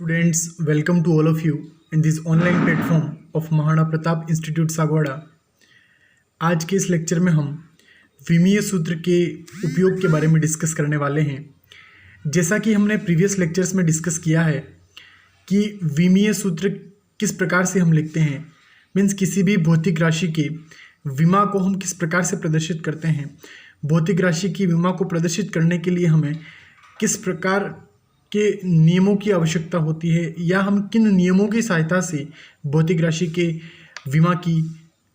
Students, welcome to all of you in this online platform of Maharana Pratap institute Sagwara. आज के इस lecture में हम विमीय सूत्र के उपयोग के बारे में डिस्कस करने वाले हैं। जैसा कि हमने प्रीवियस लेक्चर्स में डिस्कस किया है कि विमीय सूत्र किस प्रकार से हम लिखते हैं, मीन्स किसी भी भौतिक राशि के विमा को हम किस प्रकार से प्रदर्शित करते हैं। भौतिक राशि की विमा को प्रदर्शित करने के लिए हमें किस प्रकार के नियमों की आवश्यकता होती है या हम किन नियमों की सहायता से भौतिक राशि के विमा की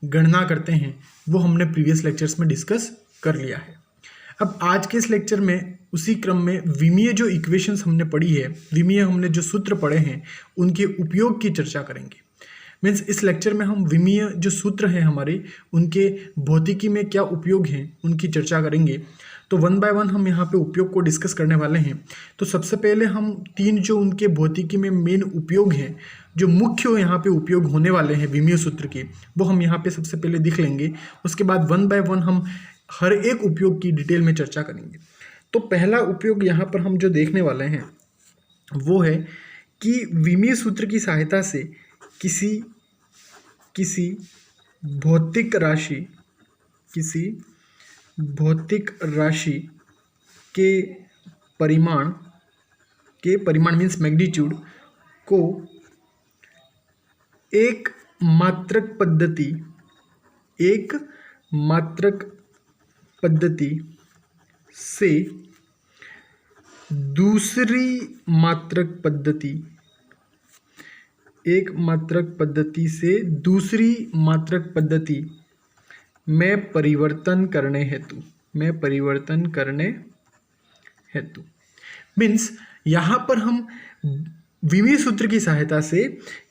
गणना करते हैं, वो हमने प्रीवियस लेक्चर्स में डिस्कस कर लिया है। अब आज के इस लेक्चर में उसी क्रम में विमीय जो इक्वेशंस हमने पढ़ी है, विमीय हमने जो सूत्र पढ़े हैं, उनके उपयोग की चर्चा करेंगे। मीन्स इस लेक्चर में हम विमीय जो सूत्र हैं हमारे, उनके भौतिकी में क्या उपयोग हैं, उनकी चर्चा करेंगे। तो वन बाय वन हम यहाँ पे उपयोग को डिस्कस करने वाले हैं। तो सबसे पहले हम तीन जो उनके भौतिकी में मेन उपयोग हैं, जो मुख्य यहाँ पे उपयोग होने वाले हैं विमीय सूत्र के, वो हम यहाँ पे सबसे पहले देख लेंगे। उसके बाद वन बाय वन हम हर एक उपयोग की डिटेल में चर्चा करेंगे। तो पहला उपयोग यहाँ पर हम जो देखने वाले हैं वो है कि विमीय सूत्र की सहायता से किसी भौतिक राशि के परिमाण मीन्स मैग्नीट्यूड को एक मात्रक पद्धति से दूसरी मात्रक पद्धति में परिवर्तन करने हेतु मीन्स यहाँ पर हम विमीय सूत्र की सहायता से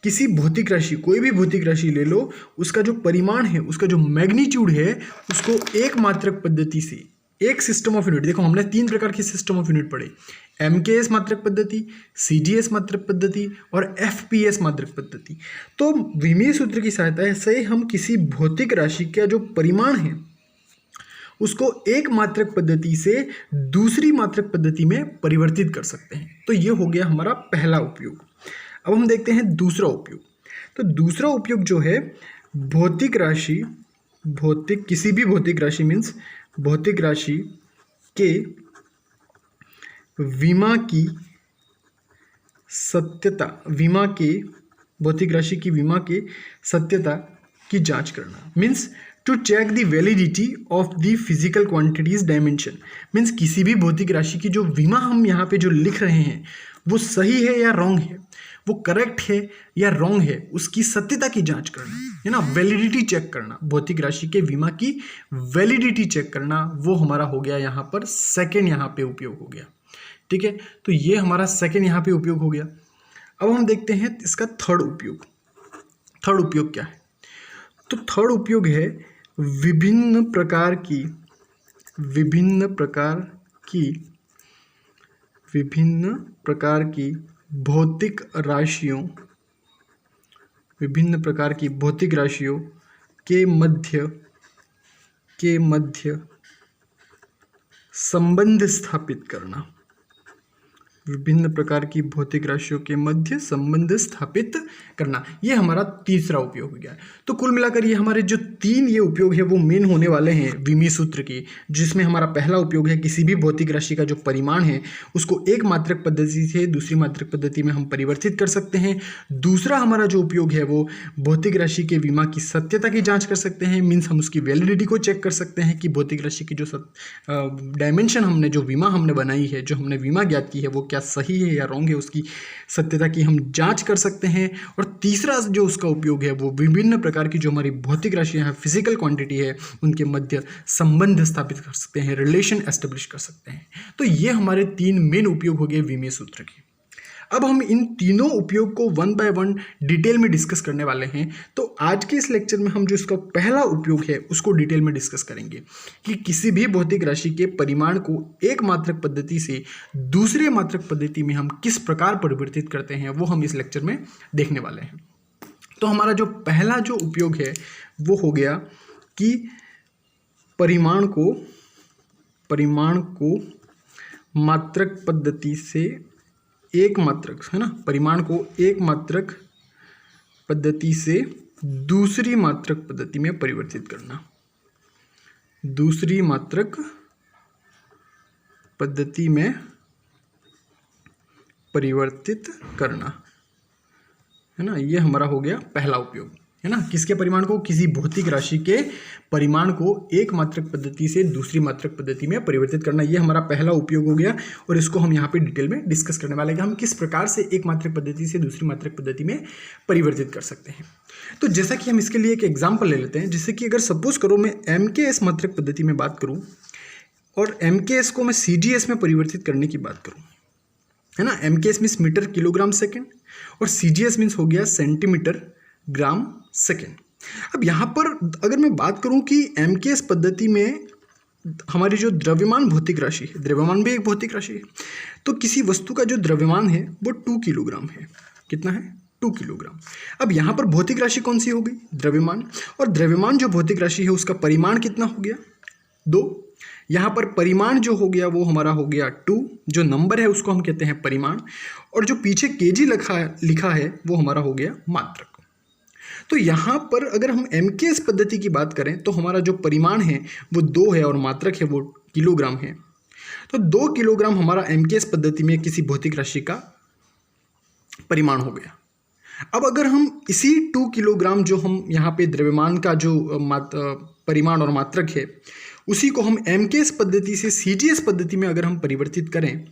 किसी भौतिक राशि, कोई भी भौतिक राशि ले लो, उसका जो परिमाण है, उसका जो मैग्नीट्यूड है, उसको एक मात्रक पद्धति से, एक सिस्टम ऑफ यूनिट, देखो हमने तीन प्रकार की सिस्टम ऑफ यूनिट पढ़े, MKS मात्रक पद्धति, CGS मात्रक पद्धति और FPS मात्रक पद्धति। तो विमीय सूत्र की सहायता से हम किसी भौतिक राशि का जो परिमाण है उसको एक मात्रक पद्धति से दूसरी मात्रक पद्धति में परिवर्तित कर सकते हैं। तो ये हो गया हमारा पहला उपयोग। अब हम देखते हैं दूसरा उपयोग। तो दूसरा उपयोग जो है किसी भी भौतिक राशि मीन्स भौतिक राशि के विमा की सत्यता की जांच करना, means to check the validity of the physical quantities dimension. Means किसी भी भौतिक राशि की जो विमा हम यहाँ पे जो लिख रहे हैं वो सही है या रॉन्ग है, वो करेक्ट है या रॉन्ग है, उसकी सत्यता की जांच करना है ना, वैलिडिटी चेक करना, भौतिक राशि के विमा की वैलिडिटी चेक करना, वो हमारा हो गया यहाँ पर सेकेंड यहाँ पे उपयोग हो गया। ठीक है, तो ये हमारा सेकेंड यहाँ पे उपयोग हो गया। अब हम देखते हैं इसका थर्ड उपयोग। थर्ड उपयोग क्या है? तो थर्ड उपयोग है विभिन्न प्रकार की भौतिक राशियों के मध्य संबंध स्थापित करना। विभिन्न प्रकार की भौतिक राशियों के मध्य संबंध स्थापित करना, ये हमारा तीसरा उपयोग हो गया। तो कुल मिलाकर ये हमारे जो तीन ये उपयोग है वो मेन होने वाले हैं विमीय सूत्र के, जिसमें हमारा पहला उपयोग है किसी भी भौतिक राशि का जो परिमाण है उसको एक मात्रक पद्धति से दूसरी मात्रक पद्धति में हम परिवर्तित कर सकते हैं। दूसरा हमारा जो उपयोग है वो भौतिक राशि के विमा की सत्यता की जाँच कर सकते हैं, मीन्स हम उसकी वैलिडिटी को चेक कर सकते हैं कि भौतिक राशि की जो डायमेंशन हमने, जो विमा हमने बनाई है, जो हमने विमा ज्ञात की है, वो क्या सही है या रॉन्ग है, उसकी सत्यता की हम जांच कर सकते हैं। और तीसरा जो उसका उपयोग है वो विभिन्न प्रकार की जो हमारी भौतिक राशियां हैं, फिजिकल क्वांटिटी है, उनके मध्य संबंध स्थापित कर सकते हैं, रिलेशन एस्टेब्लिश कर सकते हैं। तो ये हमारे तीन मेन उपयोग हो गए विमीय सूत्र के। अब हम इन तीनों उपयोग को वन बाय वन डिटेल में डिस्कस करने वाले हैं। तो आज के इस लेक्चर में हम जो इसका पहला उपयोग है उसको डिटेल में डिस्कस करेंगे कि किसी भी भौतिक राशि के परिमाण को एक मात्रक पद्धति से दूसरे मात्रक पद्धति में हम किस प्रकार परिवर्तित करते हैं, वो हम इस लेक्चर में देखने वाले हैं। तो हमारा जो पहला जो उपयोग है वो हो गया कि परिमाण को मात्रक पद्धति से एक मात्रक, है ना, परिमाण को एक मात्रक पद्धति से दूसरी मात्रक पद्धति में परिवर्तित करना, दूसरी मात्रक पद्धति में परिवर्तित करना, है ना, ये हमारा हो गया पहला उपयोग, है ना। किसके परिमाण को? किसी भौतिक राशि के परिमाण को एक मात्रक पद्धति से दूसरी मात्रक पद्धति में परिवर्तित करना, ये हमारा पहला उपयोग हो गया। और इसको हम यहाँ पे डिटेल में डिस्कस करने वाले हैं कि हम किस प्रकार से एक मात्रक पद्धति से दूसरी मात्रक पद्धति में परिवर्तित कर सकते हैं। तो जैसा कि हम इसके लिए एक एग्जाम्पल ले लेते हैं, जैसे कि अगर सपोज करो मैं MKS मात्रक पद्धति में बात करूँ और MKS को मैं CGS में परिवर्तित करने की बात करूँ, है ना। MKS means metre kilogram second और CGS मीन्स हो गया सेंटीमीटर ग्राम सेकेंड। अब यहाँ पर अगर मैं बात करूँ कि MKS पद्धति में हमारी जो द्रव्यमान भौतिक राशि है, द्रव्यमान भी एक भौतिक राशि है, तो किसी वस्तु का जो द्रव्यमान है वो 2 किलोग्राम है। कितना है? 2 किलोग्राम। अब यहाँ पर भौतिक राशि कौन सी हो गई? द्रव्यमान। और द्रव्यमान जो भौतिक राशि है उसका परिमाण कितना हो गया? 2। यहाँ पर परिमाण जो हो गया वो हमारा हो गया 2, जो नंबर है उसको हम कहते हैं परिमाण, और जो पीछे केजी लिखा है वो हमारा हो गया मात्रक। तो यहाँ पर अगर हम MKS पद्धति की बात करें तो हमारा जो परिमाण है वो 2 है और मात्रक है वो किलोग्राम है। तो 2 किलोग्राम हमारा MKS पद्धति में किसी भौतिक राशि का परिमाण हो गया। अब अगर हम इसी 2 किलोग्राम जो हम यहाँ पे द्रव्यमान का जो परिमाण और मात्रक है उसी को हम MKS पद्धति से CGS पद्धति में अगर हम परिवर्तित करें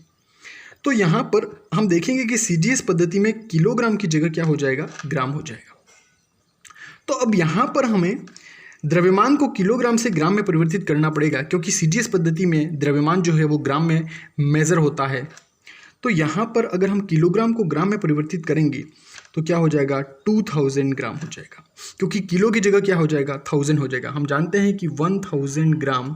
तो यहाँ पर हम देखेंगे कि CGS पद्धति में किलोग्राम की जगह क्या हो जाएगा? ग्राम हो जाएगा। तो अब यहाँ पर हमें द्रव्यमान को किलोग्राम से ग्राम में परिवर्तित करना पड़ेगा, क्योंकि CGS पद्धति में द्रव्यमान जो है वो ग्राम में मेज़र होता है। तो यहाँ पर अगर हम किलोग्राम को ग्राम में परिवर्तित करेंगे तो क्या हो जाएगा? 2000 ग्राम हो जाएगा, क्योंकि किलो की जगह क्या हो जाएगा? 1000 हो जाएगा। हम जानते हैं कि 1000 ग्राम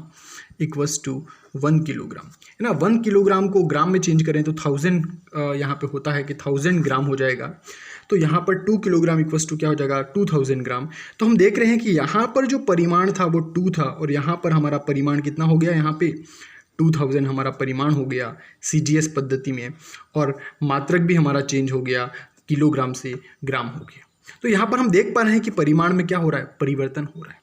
इक्वल्स टू 1 किलोग्राम, है ना। 1 किलोग्राम को ग्राम में चेंज करें तो 1000 यहाँ पे होता है कि 1000 ग्राम हो जाएगा। तो यहाँ पर 2 किलोग्राम इक्वल्स टू क्या हो जाएगा? 2000 ग्राम। तो हम देख रहे हैं कि यहाँ पर जो परिमाण था वो 2 था और यहाँ पर हमारा परिमाण कितना हो गया? यहाँ पे 2000 हमारा परिमाण हो गया CGS पद्धति में, और मात्रक भी हमारा चेंज हो गया, किलोग्राम से ग्राम हो गया। तो यहाँ पर हम देख पा रहे हैं कि परिमाण में क्या हो रहा है? परिवर्तन हो रहा है।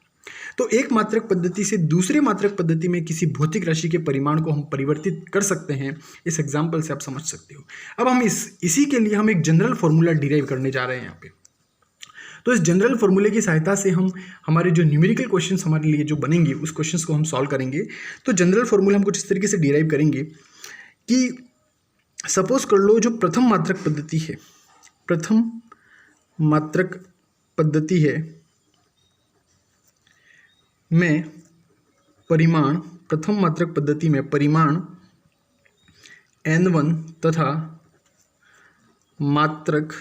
तो एक मात्रक पद्धति से दूसरे मात्रक पद्धति में किसी भौतिक राशि के परिमाण को हम परिवर्तित कर सकते हैं। इस एग्जाम्पल से आप समझ सकते हो। अब हम इसी के लिए हम एक जनरल फॉर्मूला डिराइव करने जा रहे हैं यहाँ पे। तो इस जनरल फॉर्मूले की सहायता से हम हमारे जो न्यूमेरिकल क्वेश्चंस हमारे लिए जो बनेंगे उस क्वेश्चंस को हम सॉल्व करेंगे। तो जनरल फॉर्मूला हम कुछ इस तरीके से डिराइव करेंगे कि सपोज कर लो जो प्रथम मात्रक पद्धति है, प्रथम मात्रक पद्धति है में परिमाण, प्रथम मात्रक पद्धति में परिमाण N1 तथा मात्रक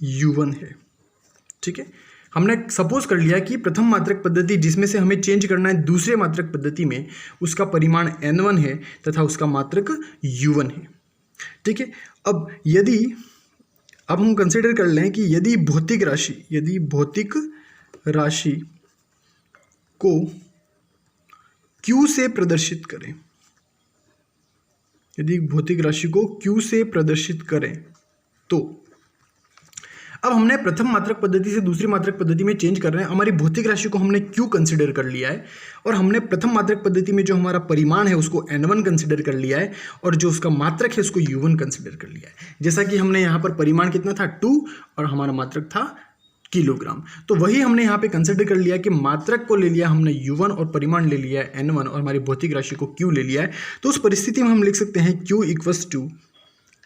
U1 है। ठीक है, हमने सपोज कर लिया कि प्रथम मात्रक पद्धति जिसमें से हमें चेंज करना है दूसरे मात्रक पद्धति में, उसका परिमाण N1 है तथा उसका मात्रक U1 है। ठीक है, अब हम कंसिडर कर लें कि यदि भौतिक राशि को Q से प्रदर्शित करें, यदि भौतिक राशि को Q से प्रदर्शित करें तो अब हमने प्रथम मात्रक पद्धति से दूसरी मात्रक पद्धति में चेंज कर रहे हैं। हमारी भौतिक राशि को हमने Q कंसिडर कर लिया है और हमने प्रथम मात्रक पद्धति में जो हमारा परिमाण है उसको N1 कंसिडर कर लिया है और जो उसका मात्रक है उसको U1 कंसिडर कर लिया है। जैसा कि हमने यहाँ पर परिमाण कितना था 2 और हमारा मात्रक था किलोग्राम। तो वही हमने यहाँ पे कंसिडर कर लिया कि मात्रक को ले लिया हमने U1 और परिमाण ले लिया है N1 और हमारी भौतिक राशि को Q ले लिया है। तो उस परिस्थिति में हम लिख सकते हैं Q equals to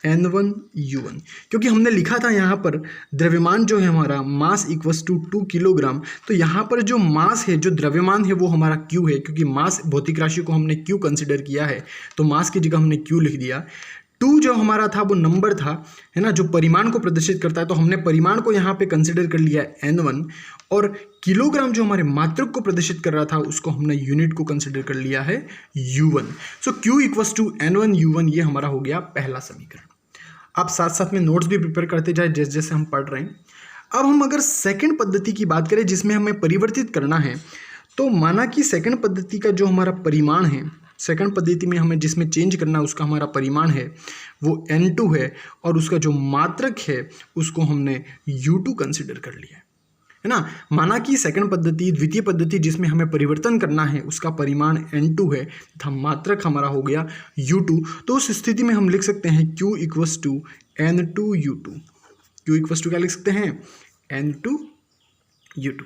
N1 U1, क्योंकि हमने लिखा था यहाँ पर द्रव्यमान जो है हमारा मास इक्वल्स टू 2 किलोग्राम। तो यहाँ पर जो मास है, जो द्रव्यमान है वो हमारा Q है, क्योंकि मास भौतिक राशि को हमने Q कंसिडर किया है तो मास की जगह हमने Q लिख दिया। 2 जो हमारा था वो नंबर था, है ना, जो परिमाण को प्रदर्शित करता है, तो हमने परिमाण को यहाँ पे कंसिडर कर लिया है N1 और किलोग्राम जो हमारे मात्रक को प्रदर्शित कर रहा था उसको हमने यूनिट को कंसिडर कर लिया है U1। So Q equals to N1 U1, ये हमारा हो गया पहला समीकरण। आप साथ साथ में नोट्स भी प्रिपेयर करते जाए जैसे जैसे हम पढ़ रहे हैं। अब हम अगर सेकंड पद्धति की बात करें जिसमें हमें परिवर्तित करना है, तो माना कि सेकंड पद्धति का जो हमारा परिमाण है सेकंड पद्धति में हमें जिसमें चेंज करना है उसका हमारा परिमाण है वो N2 है और उसका जो मात्रक है उसको हमने U2 कंसिडर कर लिया है ना। माना कि सेकंड पद्धति द्वितीय पद्धति जिसमें हमें परिवर्तन करना है उसका परिमाण N2 है तथा मात्रक हमारा हो गया U2। तो उस स्थिति में हम लिख सकते हैं Q equals to N2U2। Q equals to क्या लिख सकते हैं N2U2।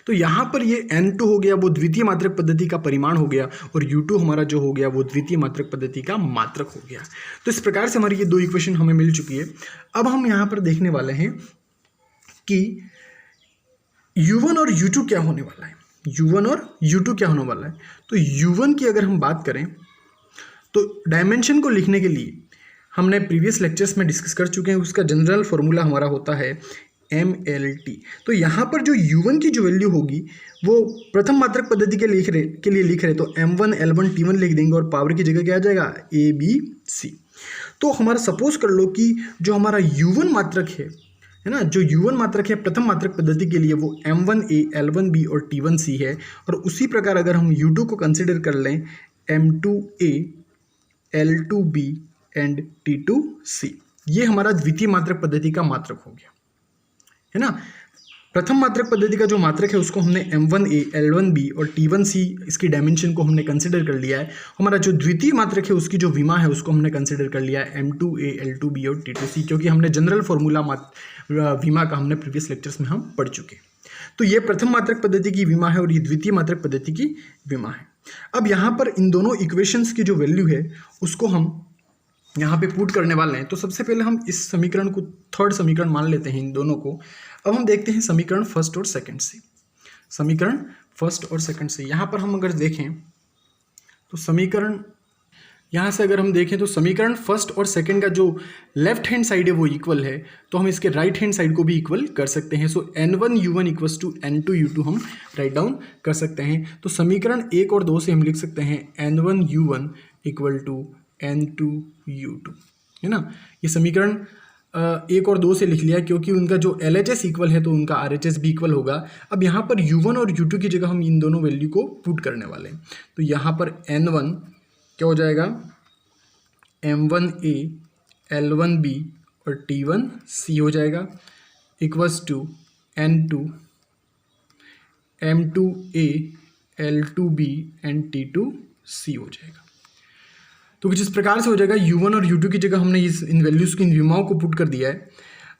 तो यहाँ पर ये N2 हो गया वो द्वितीय मात्रक पद्धति का परिमाण हो गया और U2 हमारा जो हो गया वो द्वितीय मात्रक पद्धति का मात्रक हो गया। तो इस प्रकार से हमारी ये दो इक्वेशन हमें मिल चुकी है। अब हम यहाँ पर देखने वाले हैं कि U1 और U2 क्या होने वाला है। U1 और U2 क्या होने वाला है। तो U1 की अगर हम बात करें तो डायमेंशन को लिखने के लिए हमने प्रीवियस लेक्चर्स में डिस्कस कर चुके हैं, उसका जनरल फॉर्मूला हमारा होता है MLT। तो यहाँ पर जो U1 की जो वैल्यू होगी वो प्रथम मात्रक पद्धति के लिए लिख रहे तो M1 L1 T1 लिख देंगे और पावर की जगह क्या आ जाएगा ABC। तो हमारा सपोज कर लो कि जो हमारा U1 मात्रक है ना, जो U1 मात्रक है प्रथम मात्रक पद्धति के लिए वो M1A L1B और T1C है। और उसी प्रकार अगर हम U2 को कंसिडर कर लें M2A L2B एंड T2C, ये हमारा द्वितीय मात्रक पद्धति का मात्रक हो गया है ना। प्रथम मात्रक पद्धति का जो मात्रक है उसको हमने M1A L1B और T1C इसकी डायमेंशन को हमने कंसिडर कर लिया है। हमारा जो द्वितीय मात्रक है उसकी जो विमा है उसको हमने कंसिडर कर लिया है M2A L2B और T2C, क्योंकि हमने जनरल फॉर्मूला विमा का हमने प्रीवियस लेक्चर्स में हम पढ़ चुके। तो ये प्रथम मात्रक पद्धति की विमा है और ये द्वितीय मात्रक पद्धति की विमा है। अब यहाँ पर इन दोनों इक्वेशंस की जो वैल्यू है उसको हम यहाँ पे पुट करने वाले हैं। तो सबसे पहले हम इस समीकरण को थर्ड समीकरण मान लेते हैं इन दोनों को। अब हम देखते हैं समीकरण फर्स्ट और सेकंड से। समीकरण फर्स्ट और सेकंड से यहाँ पर हम अगर देखें तो समीकरण यहाँ से अगर हम देखें तो समीकरण फर्स्ट और सेकंड का जो लेफ्ट हैंड साइड है वो इक्वल है, तो हम इसके राइट हैंड साइड को भी इक्वल कर सकते हैं। सो N1U1 इक्वल्स टू N2U2 हम राइट डाउन कर सकते हैं। तो समीकरण 1 और 2 से हम लिख सकते हैं N1U1 इक्वल टू N2U2 है ना। ये समीकरण 1 और 2 से लिख लिया क्योंकि उनका जो LHS इक्वल है तो उनका RHS भी इक्वल होगा। अब यहाँ पर U1 और U2 की जगह हम इन दोनों वैल्यू को पुट करने वाले हैं। तो यहाँ पर N1 क्या हो जाएगा M1A L1B और T1C हो जाएगा equals to N2 M2A L2B and T2C हो जाएगा। तो कुछ इस प्रकार से हो जाएगा। U1 और U2 की जगह हमने इन वैल्यूज़ की इन विमाओं को पुट कर दिया है।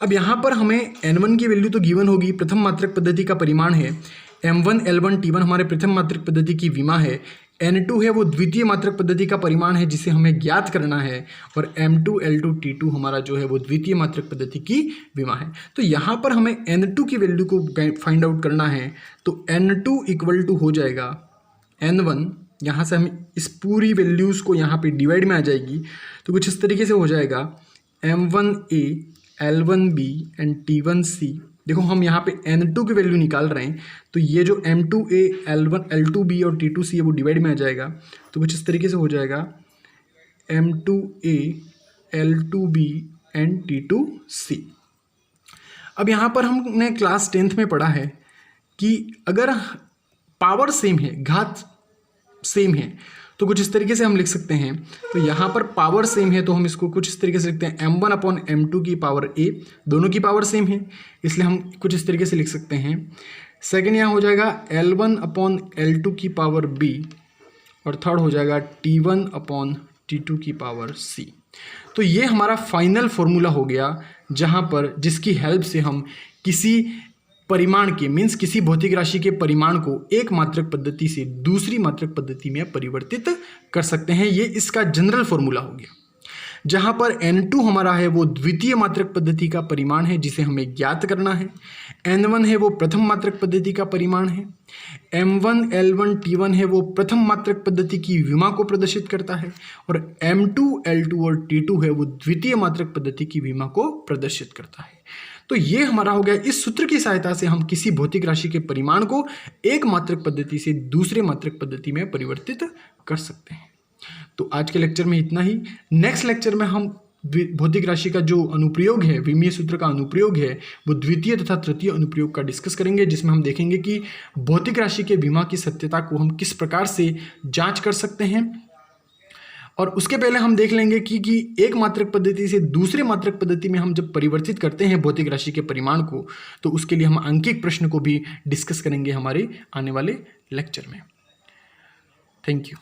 अब यहाँ पर हमें N1 की वैल्यू तो गिवन होगी, प्रथम मात्रक पद्धति का परिमाण है। M1 L1 T1 हमारे प्रथम मात्रक पद्धति की विमा है। N2 है वो द्वितीय मात्रक पद्धति का परिमाण है जिसे हमें ज्ञात करना है। और M2 L2 T2 हमारा जो है वो द्वितीय मात्रक पद्धति की विमा है। तो यहाँ पर हमें N2 की वैल्यू को फाइंड आउट करना है। तो N2 इक्वल टू हो जाएगा N1, यहाँ से हम इस पूरी वैल्यूज़ को यहाँ पे डिवाइड में आ जाएगी। तो कुछ इस तरीके से हो जाएगा M1A L1B एंड T1C। देखो हम यहाँ पे N2 की वैल्यू निकाल रहे हैं, तो ये जो M2A L1 L2B और T2C है वो डिवाइड में आ जाएगा। तो कुछ इस तरीके से हो जाएगा M2A L2B एंड T2C। अब यहाँ पर हमने क्लास 10th में पढ़ा है कि अगर पावर सेम है, घात सेम है, तो कुछ इस तरीके से हम लिख सकते हैं। तो यहाँ पर पावर सेम है तो हम इसको कुछ इस तरीके से लिखते हैं M1 अपॉन M2 की पावर A, दोनों की पावर सेम है इसलिए हम कुछ इस तरीके से लिख सकते हैं। सेकंड यहाँ हो जाएगा L1 अपॉन L2 की पावर B और थर्ड हो जाएगा T1 अपॉन T2 की पावर C। तो ये हमारा फाइनल फॉर्मूला हो गया जहाँ पर जिसकी हेल्प से हम किसी परिमाण के मीन्स किसी भौतिक राशि के परिमाण को एक मात्रक पद्धति से दूसरी मात्रक पद्धति में परिवर्तित कर सकते हैं। ये इसका जनरल फॉर्मूला हो गया। जहाँ पर N2 हमारा है वो द्वितीय मात्रक पद्धति का परिमाण है जिसे हमें ज्ञात करना है। N1 है वो प्रथम मात्रक पद्धति का परिमाण है। M1 L1 T1 है वो प्रथम मात्रक पद्धति की विमा को प्रदर्शित करता है। और M2 L2 और T2 है वो द्वितीय मात्रक पद्धति की विमा को प्रदर्शित करता है। तो ये हमारा हो गया। इस सूत्र की सहायता से हम किसी भौतिक राशि के परिमाण को एक मात्रक पद्धति से दूसरे मात्रक पद्धति में परिवर्तित कर सकते हैं। तो आज के लेक्चर में इतना ही। नेक्स्ट लेक्चर में हम भौतिक राशि का जो अनुप्रयोग है, विमीय सूत्र का अनुप्रयोग है, वो द्वितीय तथा तृतीय अनुप्रयोग का डिस्कस करेंगे, जिसमें हम देखेंगे कि भौतिक राशि के विमा की सत्यता को हम किस प्रकार से जांच कर सकते हैं और उसके पहले हम देख लेंगे कि एक मात्रक पद्धति से दूसरे मात्रक पद्धति में हम जब परिवर्तित करते हैं भौतिक राशि के परिमाण को, तो उसके लिए हम अंकिक प्रश्न को भी डिस्कस करेंगे हमारे आने वाले लेक्चर में। Thank you.